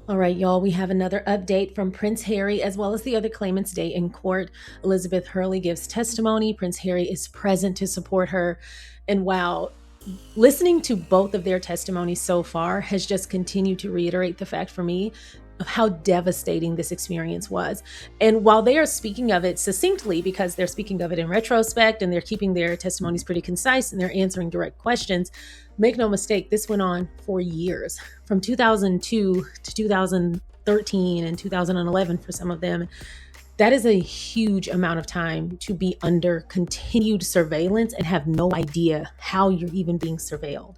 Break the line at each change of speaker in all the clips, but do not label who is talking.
All right, y'all, we have another update from Prince Harry as well as the other claimants' day in court. Elizabeth Hurley gives testimony. Prince Harry is present to support her. And wow, listening to both of their testimonies so far has just continued to reiterate the fact for me of how devastating this experience was. And while they are speaking of it succinctly, because they're speaking of it in retrospect and they're keeping their testimonies pretty concise and they're answering direct questions, make no mistake, this went on for years, from 2002 to 2013 and 2011 for some of them. That is a huge amount of time to be under continued surveillance and have no idea how you're even being surveilled.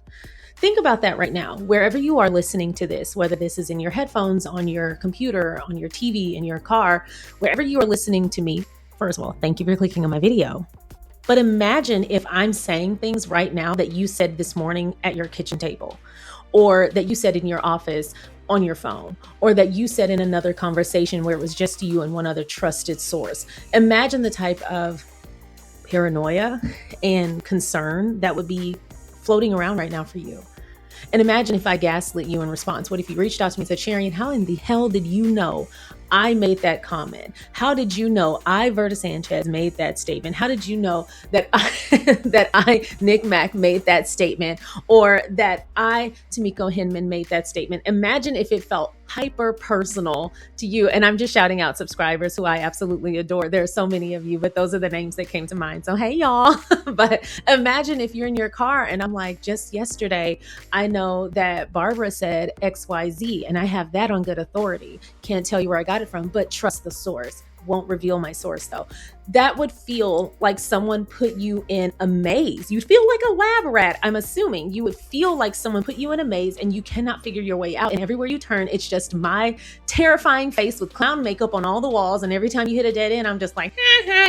Think about that right now, wherever you are listening to this, whether this is in your headphones, on your computer, on your TV, in your car, wherever you are listening to me. First of all, thank you for clicking on my video. But imagine if I'm saying things right now that you said this morning at your kitchen table, or that you said in your office on your phone, or that you said in another conversation where it was just you and one other trusted source. Imagine the type of paranoia and concern that would be floating around right now for you. And imagine if I gaslit you in response. What if you reached out to me and said, Sharion, how in the hell did you know I made that comment? How did you know I, Verta Sanchez, made that statement? How did you know that I, Nick Mack, made that statement? Or that I, Tamiko Hinman, made that statement? Imagine if it felt hyper personal to you. And I'm just shouting out subscribers who I absolutely adore. There are so many of you, but those are the names that came to mind. So, hey, y'all. But imagine if you're in your car and I'm like, just yesterday, I know that Barbara said XYZ, and I have that on good authority. Can't tell you where I got it from, but trust the source. Won't reveal my source though. That would feel like someone put you in a maze. You'd feel like a lab rat. I'm assuming you would feel like someone put you in a maze and you cannot figure your way out. And everywhere you turn, it's just my terrifying face with clown makeup on all the walls. And every time you hit a dead end, I'm just like,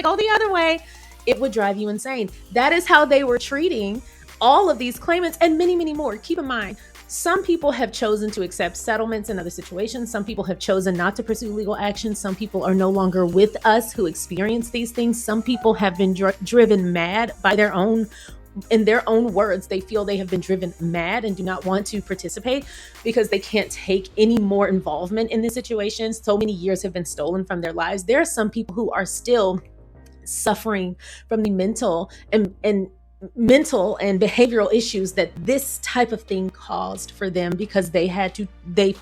go the other way. It would drive you insane. That is how they were treating all of these claimants and many, many more. Keep in mind, some people have chosen to accept settlements in other situations. Some people have chosen not to pursue legal action. Some people are no longer with us who experience these things. Some people have been driven mad by in their own words, they feel they have been driven mad and do not want to participate because they can't take any more involvement in this situation. So many years have been stolen from their lives. There are some people who are still suffering from the mental and behavioral issues that this type of thing caused for them because they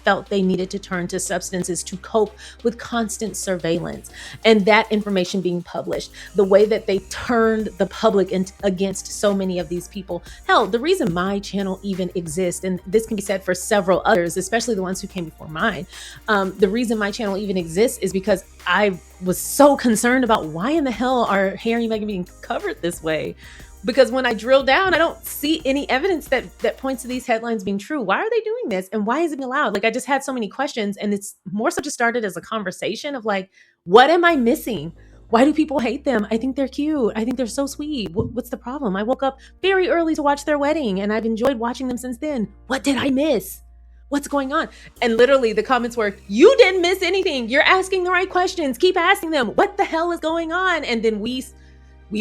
felt they needed to turn to substances to cope with constant surveillance and that information being published, the way that they turned the public against so many of these people. Hell, the reason my channel even exists, and this can be said for several others, especially the ones who came before mine, the reason my channel even exists is because I was so concerned about why in the hell are Harry and Meghan being covered this way? Because when I drill down, I don't see any evidence that points to these headlines being true. Why are they doing this? And why is it allowed? Like, I just had so many questions, and it's more so just started as a conversation of like, what am I missing? Why do people hate them? I think they're cute. I think they're so sweet. What's the problem? I woke up very early to watch their wedding, and I've enjoyed watching them since then. What did I miss? What's going on? And literally the comments were, you didn't miss anything. You're asking the right questions. Keep asking them. What the hell is going on? And then we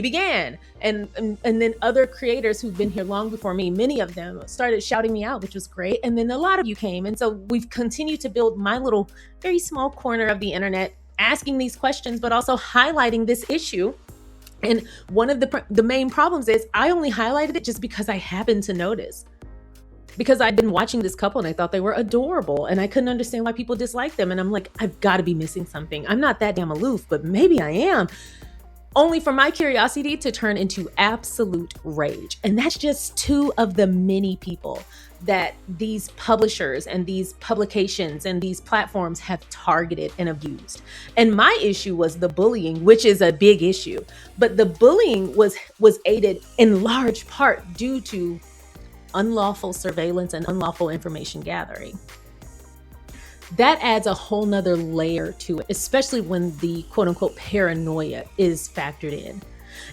began, and then other creators who've been here long before me, many of them started shouting me out, which was great. And then a lot of you came. And so we've continued to build my little, very small corner of the internet, asking these questions, but also highlighting this issue. And one of the main problems is I only highlighted it just because I happened to notice. Because I'd been watching this couple and I thought they were adorable and I couldn't understand why people disliked them. And I'm like, I've got to be missing something. I'm not that damn aloof, but maybe I am. Only for my curiosity to turn into absolute rage. And that's just two of the many people that these publishers and these publications and these platforms have targeted and abused. And my issue was the bullying, which is a big issue. But the bullying was aided in large part due to unlawful surveillance and unlawful information gathering. That adds a whole nother layer to it, especially when the quote unquote paranoia is factored in.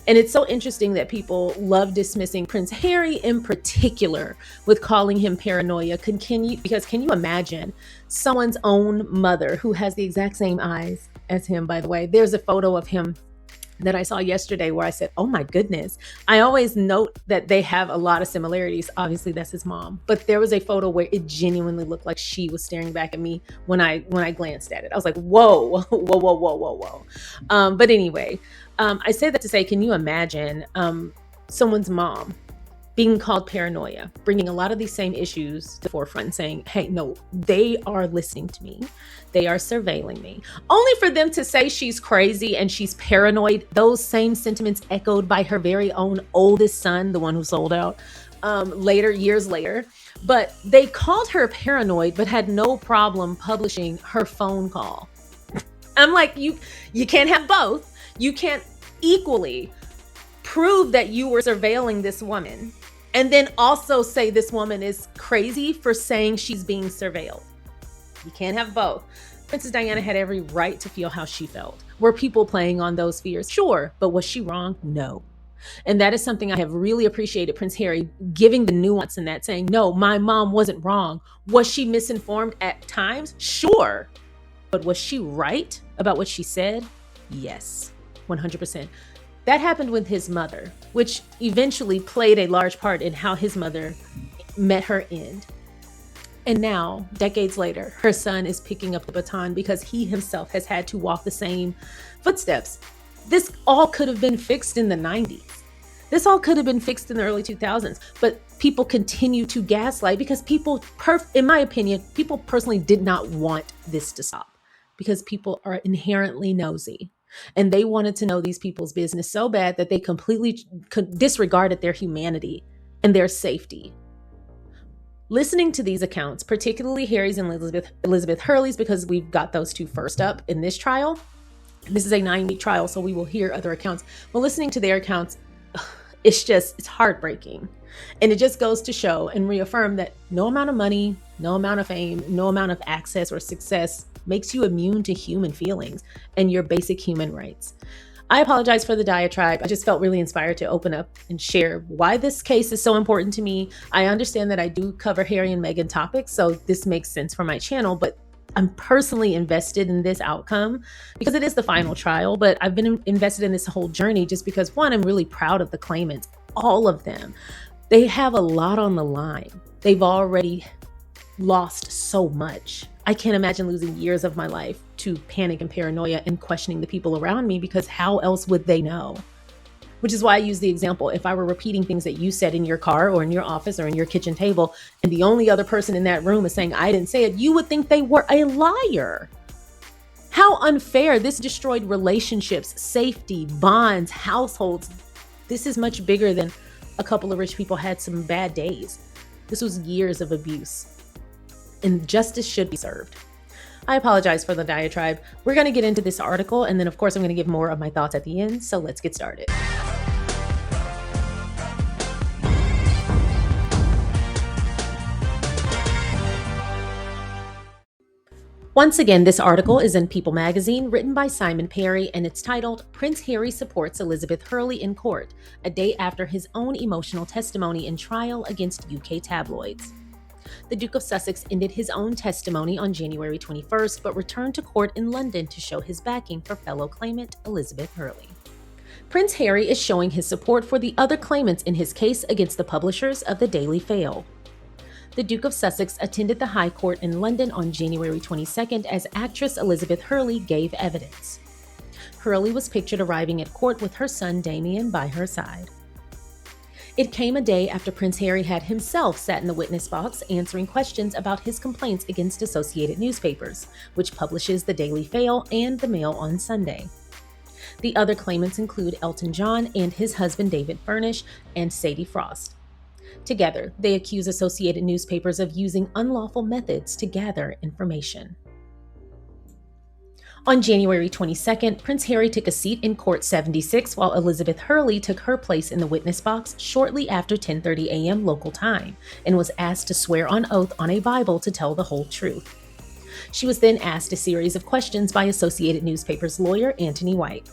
And it's so interesting that people love dismissing Prince Harry in particular with calling him paranoia. Because can you imagine someone's own mother who has the exact same eyes as him, by the way? There's a photo of him that I saw yesterday where I said, oh my goodness. I always note that they have a lot of similarities. Obviously, that's his mom. But there was a photo where it genuinely looked like she was staring back at me when I glanced at it. I was like, whoa, whoa, whoa, whoa, whoa, whoa. But anyway, I say that to say, can you imagine someone's mom being called paranoia, bringing a lot of these same issues to the forefront, saying, hey, no, they are listening to me. They are surveilling me. Only for them to say she's crazy and she's paranoid. Those same sentiments echoed by her very own oldest son, the one who sold out years later. But they called her paranoid, but had no problem publishing her phone call. I'm like, you can't have both. You can't equally prove that you were surveilling this woman and then also say this woman is crazy for saying she's being surveilled. You can't have both. Princess Diana had every right to feel how she felt. Were people playing on those fears? Sure. But was she wrong? No. And that is something I have really appreciated Prince Harry giving the nuance in that, saying, no, my mom wasn't wrong. Was she misinformed at times? Sure. But was she right about what she said? Yes, 100%. That happened with his mother, which eventually played a large part in how his mother met her end. And now, decades later, her son is picking up the baton because he himself has had to walk the same footsteps. This all could have been fixed in the 90s. This all could have been fixed in the early 2000s, but people continue to gaslight because in my opinion, people personally did not want this to stop because people are inherently nosy. And they wanted to know these people's business so bad that they completely disregarded their humanity and their safety. Listening to these accounts, particularly Harry's and Elizabeth Hurley's, because we've got those two first up in this trial. This is a 9-week trial, so we will hear other accounts. But listening to their accounts, it's heartbreaking. And it just goes to show and reaffirm that no amount of money, no amount of fame, no amount of access or success makes you immune to human feelings and your basic human rights. I apologize for the diatribe. I just felt really inspired to open up and share why this case is so important to me. I understand that I do cover Harry and Meghan topics, so this makes sense for my channel, but I'm personally invested in this outcome because it is the final trial, but I've been invested in this whole journey just because, one, I'm really proud of the claimants, all of them. They have a lot on the line. They've already lost so much. I can't imagine losing years of my life to panic and paranoia and questioning the people around me because how else would they know? Which is why I use the example. If I were repeating things that you said in your car or in your office or in your kitchen table, and the only other person in that room is saying, I didn't say it, you would think they were a liar. How unfair. This destroyed relationships, safety, bonds, households. This is much bigger than a couple of rich people had some bad days. This was years of abuse. And justice should be served. I apologize for the diatribe. We're going to get into this article, and then of course I'm going to give more of my thoughts at the end, so let's get started. Once again, this article is in People magazine, written by Simon Perry, and it's titled, Prince Harry Supports Elizabeth Hurley in Court, a day after his own emotional testimony in trial against UK tabloids. The Duke of Sussex ended his own testimony on January 21st, but returned to court in London to show his backing for fellow claimant Elizabeth Hurley. Prince Harry is showing his support for the other claimants in his case against the publishers of the Daily Fail. The Duke of Sussex attended the High Court in London on January 22nd as actress Elizabeth Hurley gave evidence. Hurley was pictured arriving at court with her son Damien by her side. It came a day after Prince Harry had himself sat in the witness box answering questions about his complaints against Associated Newspapers, which publishes the Daily Fail and the Mail on Sunday. The other claimants include Elton John and his husband David Furnish and Sade Frost. Together, they accuse Associated Newspapers of using unlawful methods to gather information. On January 22nd, Prince Harry took a seat in Court 76 while Elizabeth Hurley took her place in the witness box shortly after 10:30 a.m. local time and was asked to swear on oath on a Bible to tell the whole truth. She was then asked a series of questions by Associated Newspaper's lawyer, Anthony White.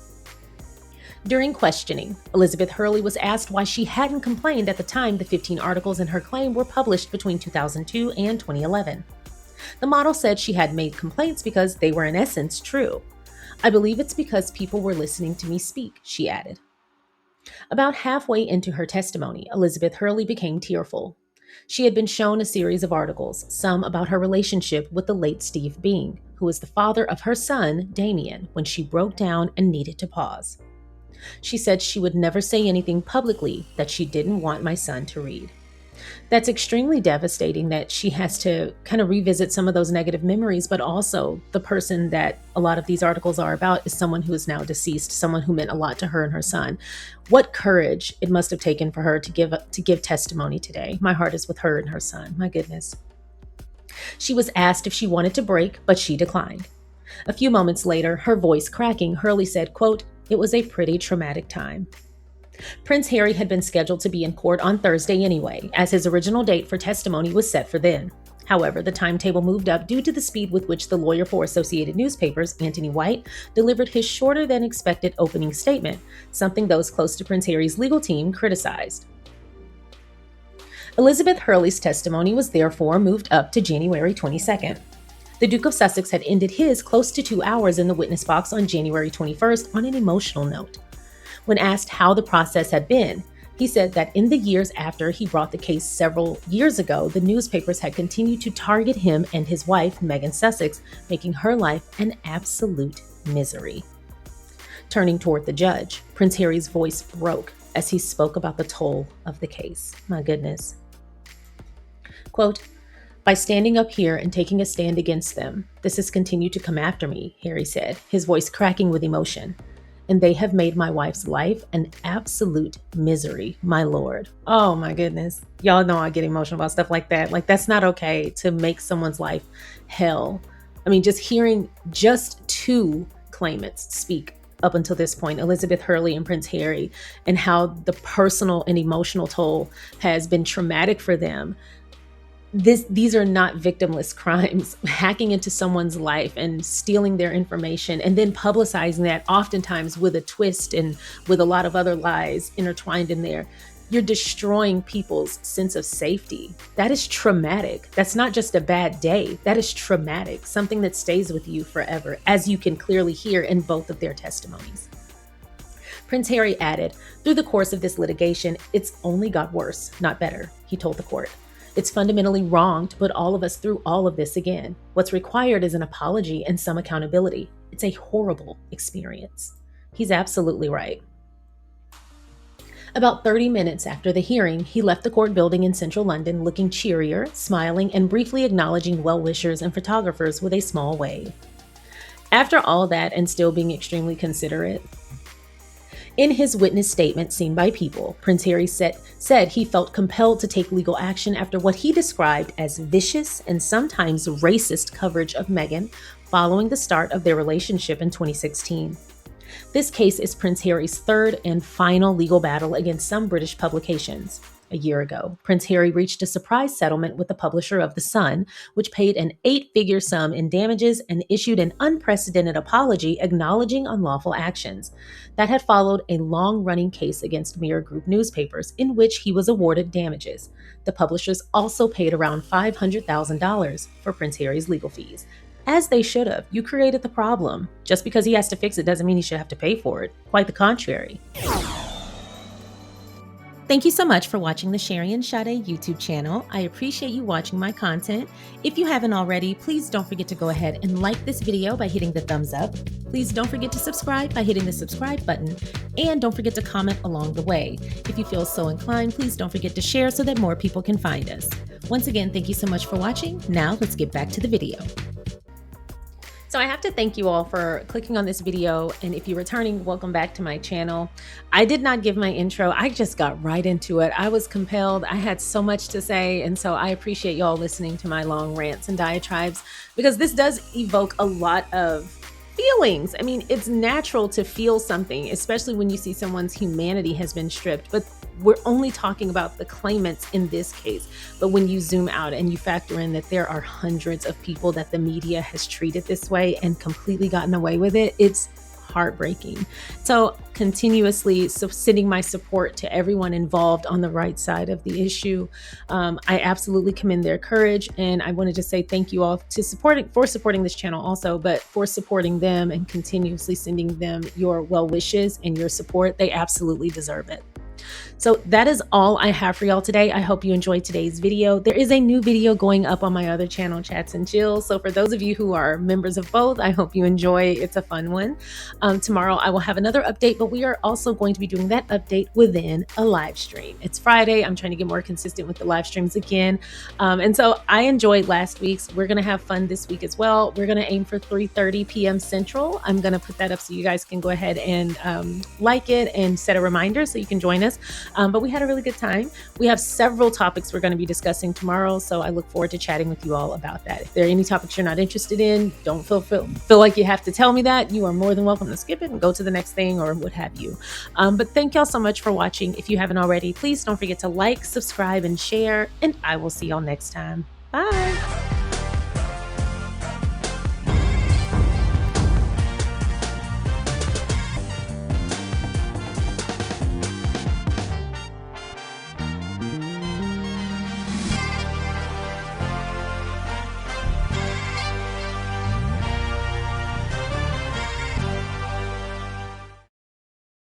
During questioning, Elizabeth Hurley was asked why she hadn't complained at the time the 15 articles in her claim were published between 2002 and 2011. The model said she had made complaints because they were in essence true. I believe it's because people were listening to me speak, she added. About halfway into her testimony, Elizabeth Hurley became tearful. She had been shown a series of articles, some about her relationship with the late Steve Bean, who was the father of her son, Damien, when she broke down and needed to pause. She said she would never say anything publicly that she didn't want my son to read. That's extremely devastating that she has to kind of revisit some of those negative memories, but also the person that a lot of these articles are about is someone who is now deceased, someone who meant a lot to her and her son. What courage it must have taken for her to give testimony today. My heart is with her and her son. My goodness. She was asked if she wanted to break, but she declined. A few moments later, her voice cracking, Hurley said, quote, "It was a pretty traumatic time." Prince Harry had been scheduled to be in court on Thursday anyway, as his original date for testimony was set for then. However, the timetable moved up due to the speed with which the lawyer for Associated Newspapers, Anthony White, delivered his shorter than expected opening statement, something those close to Prince Harry's legal team criticized. Elizabeth Hurley's testimony was therefore moved up to January 22nd. The Duke of Sussex had ended his close to 2 hours in the witness box on January 21st on an emotional note. When asked how the process had been, he said that in the years after he brought the case several years ago, the newspapers had continued to target him and his wife, Meghan Sussex, making her life an absolute misery. Turning toward the judge, Prince Harry's voice broke as he spoke about the toll of the case. My goodness. Quote, "By standing up here and taking a stand against them, this has continued to come after me," Harry said, his voice cracking with emotion. "And they have made my wife's life an absolute misery, my lord." Oh my goodness. Y'all know I get emotional about stuff like that. Like, that's not okay to make someone's life hell. I mean, just hearing just two claimants speak up until this point, Elizabeth Hurley and Prince Harry, and how the personal and emotional toll has been traumatic for them. These are not victimless crimes. Hacking into someone's life and stealing their information and then publicizing that, oftentimes with a twist and with a lot of other lies intertwined in there. You're destroying people's sense of safety. That is traumatic. That's not just a bad day. That is traumatic, something that stays with you forever, as you can clearly hear in both of their testimonies. Prince Harry added, "Through the course of this litigation, it's only got worse, not better," he told the court. "It's fundamentally wrong to put all of us through all of this again. What's required is an apology and some accountability. It's a horrible experience." He's absolutely right. About 30 minutes after the hearing, he left the court building in central London looking cheerier, smiling, and briefly acknowledging well-wishers and photographers with a small wave. After all that, and still being extremely considerate, in his witness statement seen by People, Prince Harry said he felt compelled to take legal action after what he described as vicious and sometimes racist coverage of Meghan following the start of their relationship in 2016. This case is Prince Harry's third and final legal battle against some British publications. A year ago, Prince Harry reached a surprise settlement with the publisher of The Sun, which paid an 8-figure sum in damages and issued an unprecedented apology acknowledging unlawful actions. That had followed a long-running case against Mirror Group newspapers, in which he was awarded damages. The publishers also paid around $500,000 for Prince Harry's legal fees. As they should have. You created the problem. Just because he has to fix it doesn't mean he should have to pay for it. Quite the contrary. Thank you so much for watching the SharionSade YouTube channel. I appreciate you watching my content. If you haven't already, please don't forget to go ahead and like this video by hitting the thumbs up. Please don't forget to subscribe by hitting the subscribe button. And don't forget to comment along the way. If you feel so inclined, please don't forget to share so that more people can find us. Once again, thank you so much for watching. Now let's get back to the video. So I have to thank you all for clicking on this video, and if you're returning, welcome back to my channel. I did not give my intro. I just got right into it. I was compelled. I had so much to say, and so I appreciate y'all listening to my long rants and diatribes, because this does evoke a lot of feelings. I mean, it's natural to feel something, especially when you see someone's humanity has been stripped, but we're only talking about the claimants in this case. But when you zoom out and you factor in that there are hundreds of people that the media has treated this way and completely gotten away with it, it's heartbreaking. So continuously sending my support to everyone involved on the right side of the issue. I absolutely commend their courage, and I wanted to say thank you all for supporting this channel also, but for supporting them and continuously sending them your well wishes and your support. They absolutely deserve it. So that is all I have for y'all today. I hope you enjoyed today's video. There is a new video going up on my other channel, Chats and Chills. So for those of you who are members of both, I hope you enjoy. It's a fun one. Tomorrow I will have another update, but we are also going to be doing that update within a live stream. It's Friday. I'm trying to get more consistent with the live streams again. And so I enjoyed last week's. We're going to have fun this week as well. We're going to aim for 3:30 p.m. Central. I'm going to put that up so you guys can go ahead and like it and set a reminder so you can join us. But we had a really good time. We have several topics we're going to be discussing tomorrow, so I look forward to chatting with you all about that. If there are any topics you're not interested in, don't feel like you have to tell me that. You are more than welcome to skip it and go to the next thing or what have you. But thank y'all so much for watching. If you haven't already, please don't forget to like, subscribe, and share, and I will see y'all next time. Bye.